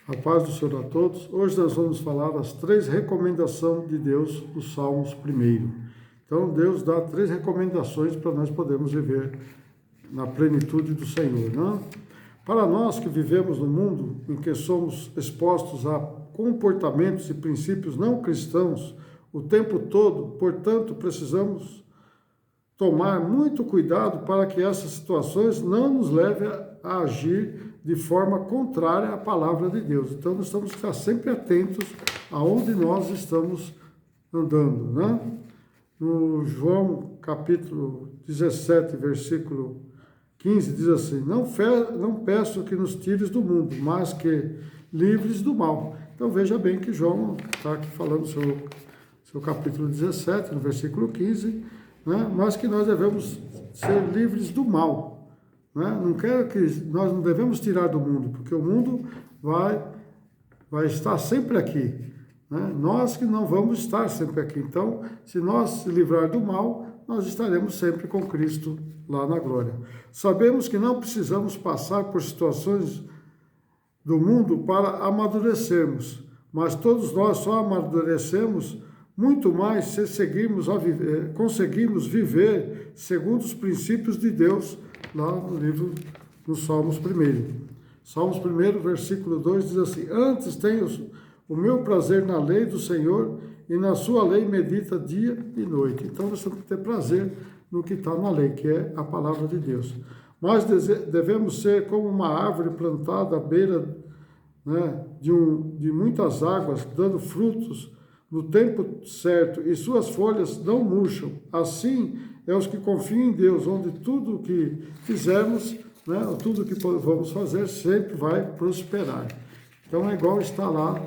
A paz do Senhor a todos. Hoje nós vamos falar das 3 recomendações de Deus dos Salmos primeiro. Então Deus dá 3 recomendações para nós podermos viver na plenitude do Senhor, né? Para nós que vivemos no mundo em que somos expostos a comportamentos e princípios não cristãos o tempo todo, portanto, precisamos tomar muito cuidado para que essas situações não nos levem a agir de forma contrária à palavra de Deus. Então, nós temos que estar sempre atentos aonde nós estamos andando, né? No João capítulo 17, versículo 15, diz assim: não peço que nos tires do mundo, mas que livres do mal. Então, veja bem que João está aqui falando seu capítulo 17, no versículo 15, né? Mas que nós devemos ser livres do mal. Não quero que nós não devemos tirar do mundo, porque o mundo vai estar sempre aqui, né? Nós que não vamos estar sempre aqui. Então, se nós se livrar do mal, nós estaremos sempre com Cristo lá na glória. Sabemos que não precisamos passar por situações do mundo para amadurecermos, mas todos nós só amadurecemos muito mais se conseguimos viver segundo os princípios de Deus, lá no livro dos Salmos 1. Salmos 1, versículo 2 diz assim: antes tenho o meu prazer na lei do Senhor, e na sua lei medita dia e noite. Então nós temos que ter prazer no que está na lei, que é a palavra de Deus. Mas devemos ser como uma árvore plantada à beira, né, de muitas águas, dando frutos no tempo certo, e suas folhas não murcham. Assim é os que confiam em Deus, onde tudo o que fizermos, né, tudo o que vamos fazer, sempre vai prosperar. Então é igual estar lá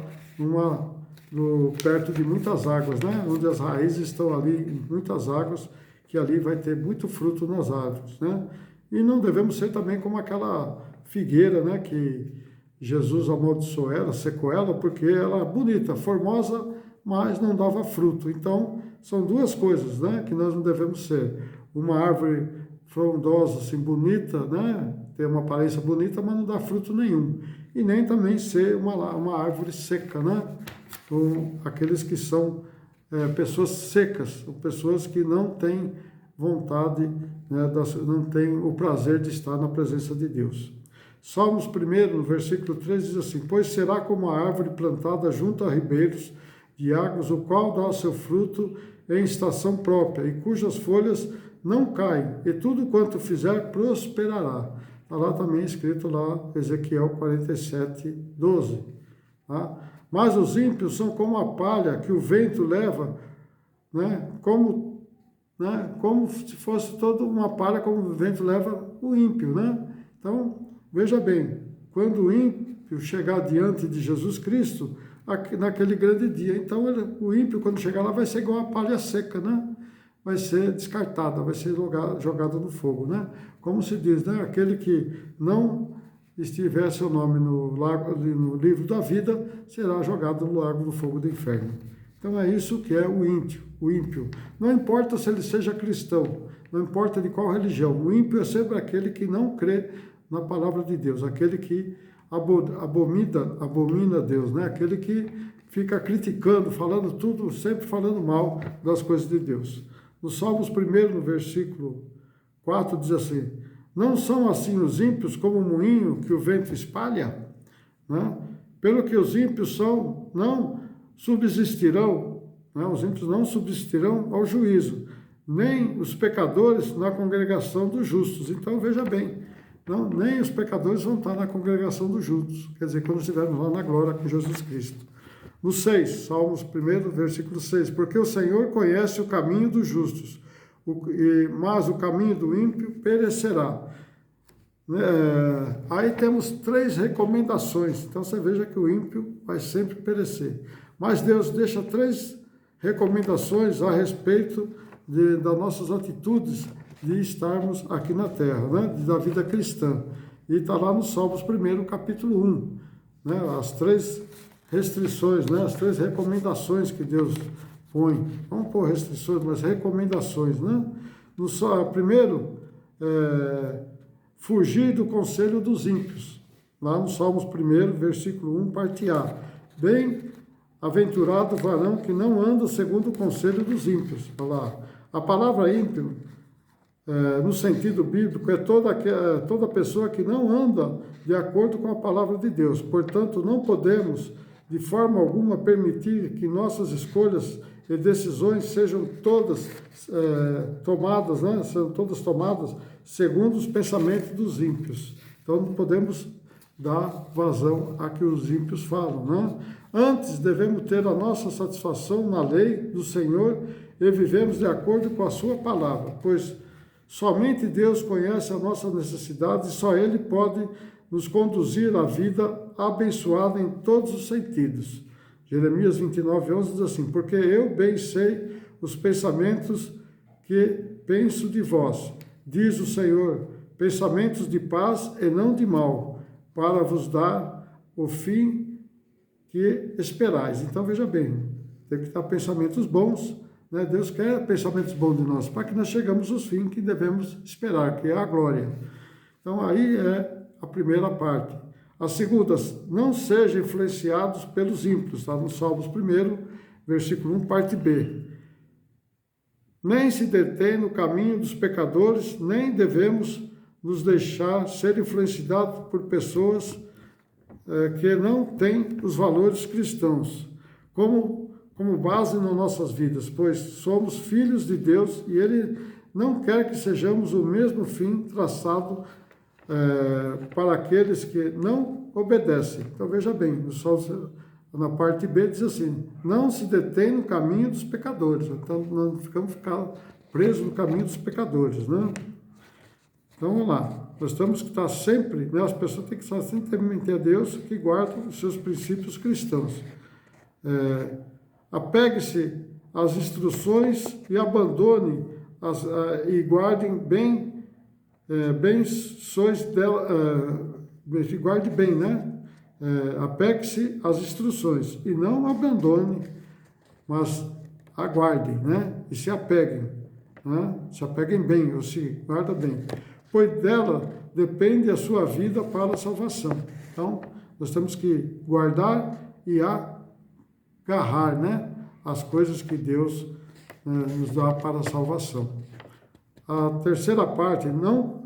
perto de muitas águas, né, onde as raízes estão ali em muitas águas, que ali vai ter muito fruto nas árvores, né? E não devemos ser também como aquela figueira, né, que Jesus amaldiçoou ela, secou ela, porque ela é bonita, formosa, mas não dava fruto. Então, são duas coisas, né, que nós não devemos ser. Uma árvore frondosa, assim, bonita, né, ter uma aparência bonita, mas não dá fruto nenhum. E nem também ser uma árvore seca, né, com aqueles que são pessoas secas, pessoas que não têm vontade, né, não têm o prazer de estar na presença de Deus. Salmos 1, no versículo 3, diz assim: pois será como a árvore plantada junto a ribeiros de águas, o qual dá o seu fruto em estação própria, e cujas folhas não caem, e tudo quanto fizer prosperará. Está lá também escrito lá, Ezequiel 47, 12. Tá? Mas os ímpios são como a palha que o vento leva, né? Como se fosse toda uma palha, como o vento leva o ímpio, né? Então, veja bem, quando o ímpio chegar diante de Jesus Cristo, naquele grande dia, então o ímpio, quando chegar lá, vai ser igual a palha seca, né? Vai ser descartada, vai ser jogada no fogo, né? Como se diz, né? Aquele que não estiver seu nome no livro da vida, será jogado no lago do fogo do inferno. Então é isso que é o ímpio. Não importa se ele seja cristão, não importa de qual religião, o ímpio é sempre aquele que não crê na palavra de Deus, aquele que abomina Deus, né? Aquele que fica criticando, falando tudo, sempre falando mal das coisas de Deus. No Salmos 1, no versículo 4, diz assim: não são assim os ímpios como o moinho que o vento espalha? Né? Pelo que os ímpios não subsistirão, né? Os ímpios não subsistirão ao juízo, nem os pecadores na congregação dos justos. Então, veja bem, nem os pecadores vão estar na congregação dos justos, quer dizer, quando estivermos lá na glória com Jesus Cristo. No 6, Salmos 1, versículo 6, porque o Senhor conhece o caminho dos justos, mas o caminho do ímpio perecerá. Aí temos 3 recomendações, então você veja que o ímpio vai sempre perecer. Mas Deus deixa 3 recomendações a respeito das nossas atitudes de estarmos aqui na terra, né? Da vida cristã. E está lá no Salmos 1, capítulo 1, né? As 3 restrições, né? As 3 recomendações que Deus põe. Vamos pôr restrições, mas recomendações, né? Primeiro, fugir do conselho dos ímpios. lá no Salmos 1, versículo 1, parte A. Bem-aventurado o varão que não anda segundo o conselho dos ímpios. Olha lá. A palavra ímpio, no sentido bíblico, é toda pessoa que não anda de acordo com a palavra de Deus. Portanto, não podemos, de forma alguma, permitir que nossas escolhas e decisões sejam todas tomadas, né? Sejam todas tomadas segundo os pensamentos dos ímpios. Então, não podemos dar vazão a que os ímpios falam, né? Antes, devemos ter a nossa satisfação na lei do Senhor e vivemos de acordo com a sua palavra, pois somente Deus conhece a nossa necessidade e só Ele pode nos conduzir à vida abençoada em todos os sentidos. Jeremias 29:11 diz assim: porque eu bem sei os pensamentos que penso de vós, diz o Senhor, pensamentos de paz e não de mal, para vos dar o fim que esperais. Então, veja bem, tem que dar pensamentos bons, né? Deus quer pensamentos bons de nós, para que nós chegamos aos fins que devemos esperar, que é a glória. Então, aí é a primeira parte. A segunda, não sejam influenciados pelos ímpios, está no Salmos 1, versículo 1, parte B. Nem se detém no caminho dos pecadores, nem devemos nos deixar ser influenciados por pessoas que não têm os valores cristãos como base nas nossas vidas, pois somos filhos de Deus e Ele não quer que sejamos o mesmo fim traçado para aqueles que não obedecem. Então, veja bem, na parte B diz assim: não se detém no caminho dos pecadores. Então, não ficamos presos no caminho dos pecadores, né? Então, vamos lá. Nós temos que estar sempre, né? As pessoas têm que estar sempre temente a Deus, que guardam os seus princípios cristãos. Apegue-se às instruções e abandone e guardem bem guarde bem, né? Apegue-se às instruções e não abandone, mas aguardem, né? E se apeguem, né? Se apeguem bem, ou se guarda bem, pois dela depende a sua vida para a salvação. Então, nós temos que guardar e agarrar, né? As coisas que Deus nos dá para a salvação. A terceira parte, não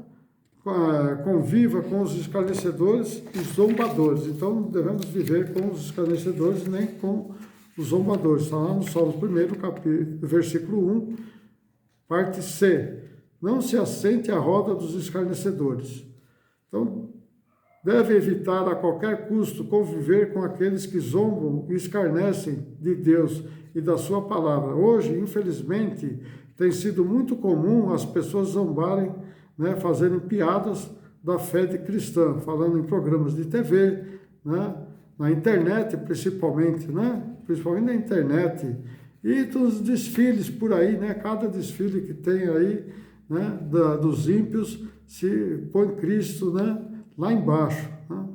conviva com os escarnecedores e zombadores. Então, não devemos viver com os escarnecedores nem com os zombadores. Está lá no Salmos 1, versículo 1, parte C. Não se assente à roda dos escarnecedores. Então, deve evitar a qualquer custo conviver com aqueles que zombam e escarnecem de Deus e da sua palavra. Hoje, infelizmente, tem sido muito comum as pessoas zombarem, né, fazerem piadas da fé de cristã, falando em programas de TV, né, na internet principalmente, né, principalmente na internet, e dos desfiles por aí, né, cada desfile que tem aí, né, dos ímpios, se põe Cristo, né, lá embaixo, né?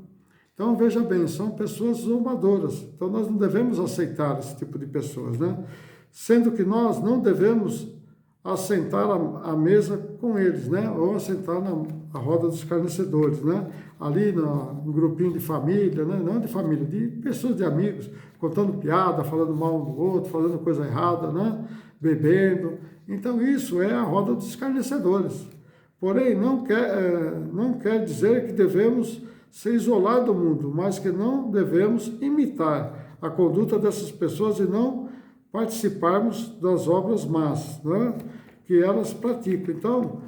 Então, veja bem, são pessoas zombadoras, então nós não devemos aceitar esse tipo de pessoas, né, sendo que nós não devemos assentar à mesa com eles, né? Ou assentar na roda dos escarnecedores, né? Ali no grupinho de família, né? Não de família, de pessoas, de amigos, contando piada, falando mal um do outro, falando coisa errada, né? Bebendo. Então, isso é a roda dos escarnecedores. Porém, não quer dizer que devemos se isolar do mundo, mas que não devemos imitar a conduta dessas pessoas e não participarmos das obras más, né, que elas praticam. Então,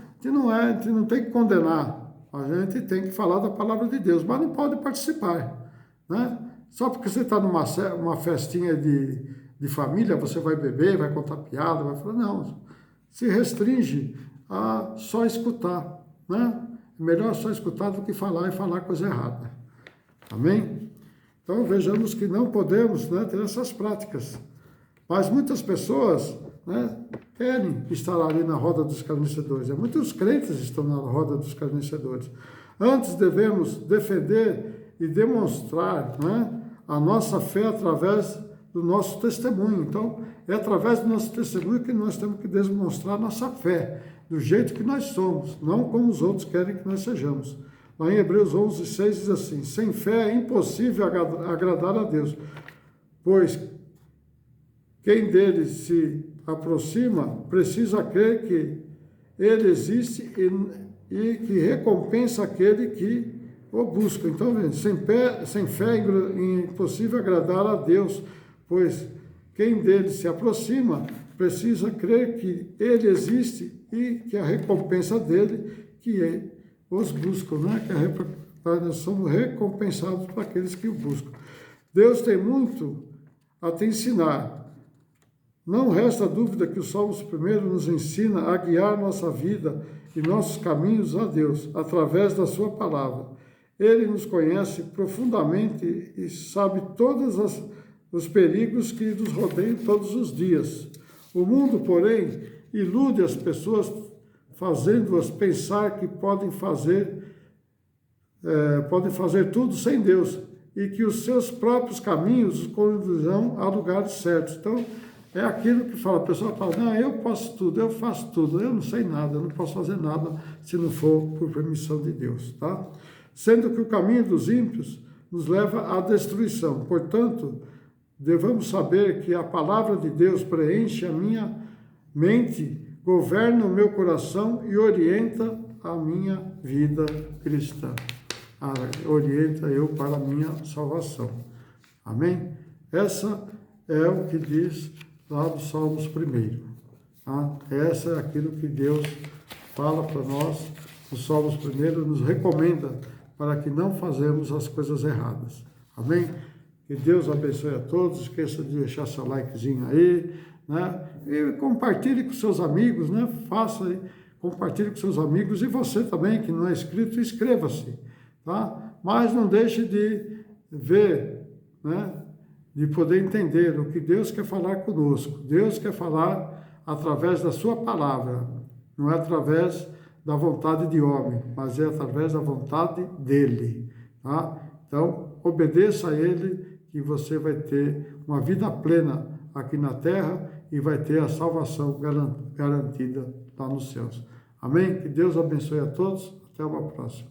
a gente não tem que condenar, a gente tem que falar da palavra de Deus, mas não pode participar, né? Só porque você está numa festinha de família, você vai beber, vai contar piada, vai falar, não, se restringe a só escutar, né? É melhor só escutar do que falar e falar coisa errada. Amém? Então, vejamos que não podemos, né, ter essas práticas. Mas muitas pessoas, né, querem estar ali na roda dos escarnecedores. Muitos crentes estão na roda dos escarnecedores. Antes devemos defender e demonstrar, né, a nossa fé através do nosso testemunho. Então, é através do nosso testemunho que nós temos que demonstrar nossa fé, do jeito que nós somos, não como os outros querem que nós sejamos. Lá em Hebreus 11:6 diz assim: sem fé é impossível agradar a Deus, pois quem dele se aproxima precisa crer que ele existe e que recompensa aquele que o busca. Então, sem fé é impossível agradar a Deus, pois quem dele se aproxima precisa crer que ele existe e que a recompensa dele, os buscam, né? Nós somos recompensados por aqueles que o buscam. Deus tem muito a te ensinar. Não resta dúvida que o Salmos 1 nos ensina a guiar nossa vida e nossos caminhos a Deus, através da sua palavra. Ele nos conhece profundamente e sabe todos os perigos que nos rodeiam todos os dias. O mundo, porém, ilude as pessoas, fazendo-as pensar que podem fazer tudo sem Deus e que os seus próprios caminhos os conduzirão a lugares certos. Então, é aquilo que fala, a pessoa fala, não, eu posso tudo, eu faço tudo, eu não sei nada, eu não posso fazer nada se não for por permissão de Deus, tá? Sendo que o caminho dos ímpios nos leva à destruição. Portanto, devemos saber que a palavra de Deus preenche a minha mente, governa o meu coração e orienta a minha vida cristã. Orienta eu para a minha salvação. Amém? Essa é o que diz lá do Salmos 1. Tá? Essa é aquilo que Deus fala para nós. O Salmos 1 nos recomenda para que não fazemos as coisas erradas. Amém? Que Deus abençoe a todos. Esqueça de deixar seu likezinho aí, né? E compartilhe com seus amigos, né? Faça aí, compartilhe com seus amigos. E você também, que não é inscrito, inscreva-se, tá? Mas não deixe de ver, né? De poder entender o que Deus quer falar conosco. Deus quer falar através da sua palavra, não é através da vontade de homem, mas é através da vontade dele, tá? Então, obedeça a ele, que você vai ter uma vida plena aqui na terra e vai ter a salvação garantida lá nos céus. Amém? Que Deus abençoe a todos. Até uma próxima.